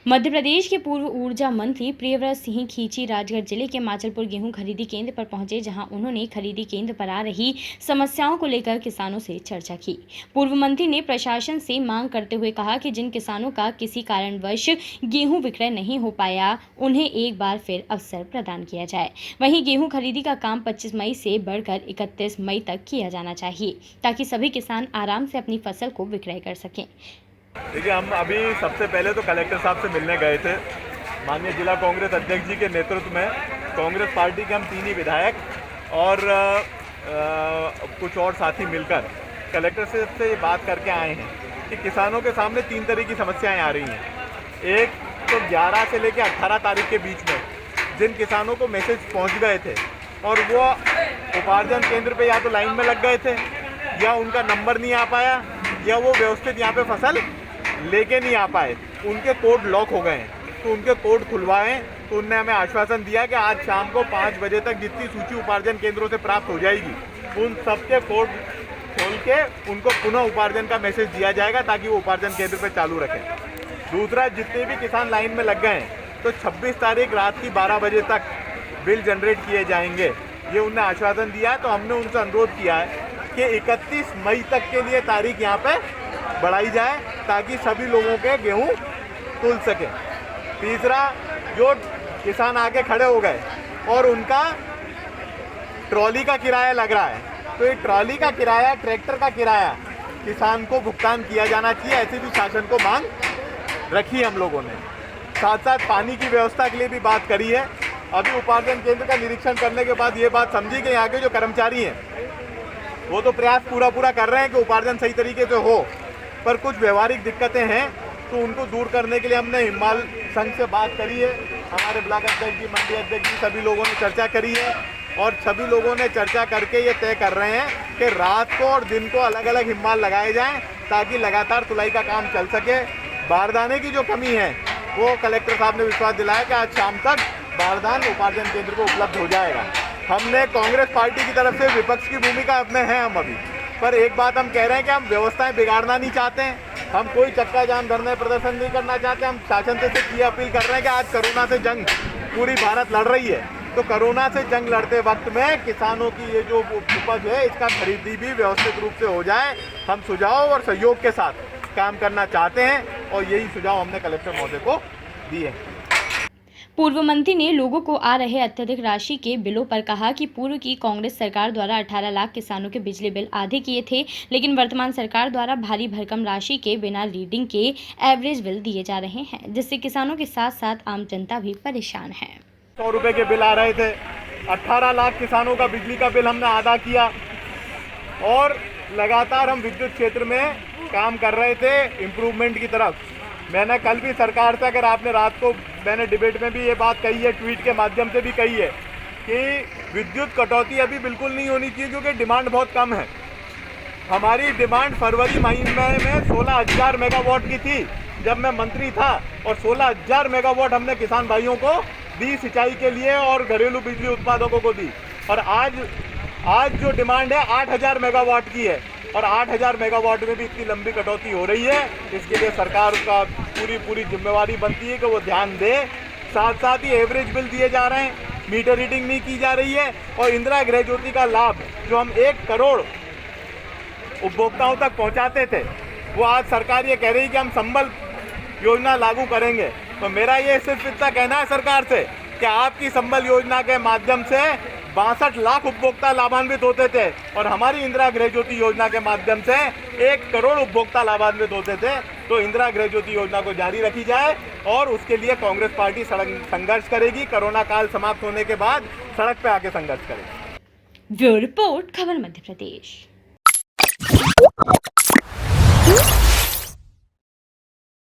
मध्य प्रदेश के पूर्व ऊर्जा मंत्री प्रियव्रत सिंह खींची राजगढ़ जिले के माचलपुर गेहूं खरीदी केंद्र पर पहुंचे, जहां उन्होंने खरीदी केंद्र पर आ रही समस्याओं को लेकर किसानों से चर्चा की। पूर्व मंत्री ने प्रशासन से मांग करते हुए कहा कि जिन किसानों का किसी कारणवश गेहूं विक्रय नहीं हो पाया, उन्हें एक बार फिर अवसर प्रदान किया जाए। वहीं गेहूं खरीदी का काम 25 मई से बढ़कर 31 मई तक किया जाना चाहिए, ताकि सभी किसान आराम से अपनी फसल को विक्रय कर सकें। देखिए, हम अभी सबसे पहले तो कलेक्टर साहब से मिलने गए थे। माननीय जिला कांग्रेस अध्यक्ष जी के नेतृत्व में कांग्रेस पार्टी के हम 3 ही विधायक और कुछ और साथी मिलकर कलेक्टर से ये बात करके आए हैं कि किसानों के सामने 3 तरह की समस्याएं आ रही हैं। एक तो 11 से लेकर 18 तारीख के बीच में जिन किसानों को मैसेज पहुंच गए थे और वो उपार्जन केंद्र पे या तो लाइन में लग गए थे, या उनका नंबर नहीं आ पाया, या वो व्यवस्थित यहाँ पे फसल लेके नहीं आ पाए, उनके कोड लॉक हो गए हैं। तो उनके कोड खुलवाएं। तो उनने हमें आश्वासन दिया कि आज शाम को 5 बजे तक जितनी सूची उपार्जन केंद्रों से प्राप्त हो जाएगी, उन सबके कोड खोल के उनको पुनः उपार्जन का मैसेज दिया जाएगा, ताकि वो उपार्जन केंद्र पे चालू रखें। दूसरा, जितने भी किसान लाइन में लग गए हैं, तो 26 तारीख रात की 12 बजे तक बिल जनरेट किए जाएंगे, ये उनने आश्वासन दिया है। तो हमने उनसे अनुरोध किया है कि 31 मई तक के लिए तारीख यहाँ पे बढ़ाई जाए, ताकि सभी लोगों के गेहूं तुल सकें। तीसरा, जो किसान आके खड़े हो गए और उनका ट्रॉली का किराया लग रहा है, तो ये ट्रॉली का किराया, ट्रैक्टर का किराया किसान को भुगतान किया जाना चाहिए। ऐसी भी शासन को मांग रखी हम लोगों ने। साथ साथ पानी की व्यवस्था के लिए भी बात करी है। अभी उपार्जन केंद्र का निरीक्षण करने के बाद ये बात समझी कि यहाँ के जो कर्मचारी हैं वो तो प्रयास पूरा कर रहे हैं कि उपार्जन सही तरीके से हो, पर कुछ व्यवहारिक दिक्कतें हैं, तो उनको दूर करने के लिए हमने हिमाल संघ से बात करी है। हमारे ब्लॉक अध्यक्ष जी, मंडी अध्यक्ष जी, सभी लोगों ने चर्चा करी है और सभी लोगों ने चर्चा करके ये तय कर रहे हैं कि रात को और दिन को अलग अलग हिमाल लगाए जाएं, ताकि लगातार तुलाई का काम चल सके। बारदाने की जो कमी है वो कलेक्टर साहब ने विश्वास दिलाया कि आज शाम तक बारदान उपार्जन केंद्र को उपलब्ध हो जाएगा। हमने कांग्रेस पार्टी की तरफ से विपक्ष की भूमिका में हैं हम अभी, पर एक बात हम कह रहे हैं कि हम व्यवस्थाएं बिगाड़ना नहीं चाहते हैं। हम कोई चक्का जाम, धरने, प्रदर्शन नहीं करना चाहते। हम शासन से ये अपील कर रहे हैं कि आज कोरोना से जंग पूरी भारत लड़ रही है, तो कोरोना से जंग लड़ते वक्त में किसानों की ये जो उपज है, इसका खरीदी भी व्यवस्थित रूप से हो जाए। हम सुझाव और सहयोग के साथ काम करना चाहते हैं और यही सुझाव हमने कलेक्टर महोदय को दिए। पूर्व मंत्री ने लोगों को आ रहे अत्यधिक राशि के बिलों पर कहा कि पूर्व की कांग्रेस सरकार द्वारा 18 लाख किसानों के बिजली बिल आधे किए थे, लेकिन वर्तमान सरकार द्वारा भारी भरकम राशि के बिना रीडिंग के एवरेज बिल दिए जा रहे हैं, जिससे किसानों के साथ साथ आम जनता भी परेशान है। 100 रुपये के बिल आ रहे थे। 18 लाख किसानों का बिजली का बिल हमने आधा किया और लगातार हम विद्युत क्षेत्र में काम कर रहे थे इम्प्रूवमेंट की तरफ। मैंने कल भी सरकार से, अगर आपने रात को, मैंने डिबेट में भी ये बात कही है, ट्वीट के माध्यम से भी कही है कि विद्युत कटौती अभी बिल्कुल नहीं होनी चाहिए, क्योंकि डिमांड बहुत कम है। हमारी डिमांड फरवरी महीने में 16,000 मेगावाट की थी जब मैं मंत्री था, और 16,000 मेगावाट हमने किसान भाइयों को दी सिंचाई के लिए और घरेलू बिजली उत्पादकों को दी। और आज जो डिमांड है 8,000 मेगावाट की है, और 8,000 मेगावाट में भी इतनी लंबी कटौती हो रही है। इसके लिए सरकार का पूरी जिम्मेवारी बनती है कि वो ध्यान दे। साथ साथ ही एवरेज बिल दिए जा रहे हैं, मीटर रीडिंग नहीं की जा रही है, और इंदिरा गृह ज्योति का लाभ जो हम 1 करोड़ उपभोक्ताओं तक पहुंचाते थे, वो आज सरकार ये कह रही है कि हम संबल योजना लागू करेंगे। तो मेरा ये सिर्फ इतना कहना है सरकार से कि आपकी संबल योजना के माध्यम से 62 लाख उपभोक्ता लाभान्वित होते थे, और हमारी इंदिरा गृह ज्योति योजना के माध्यम से 1 करोड़ उपभोक्ता लाभान्वित होते थे। तो इंदिरा गृह ज्योति योजना को जारी रखी जाए, और उसके लिए कांग्रेस पार्टी संघर्ष करेगी। कोरोना काल समाप्त होने के बाद सड़क पे आके संघर्ष करेगी। ब्यूरो रिपोर्ट, खबर मध्य प्रदेश।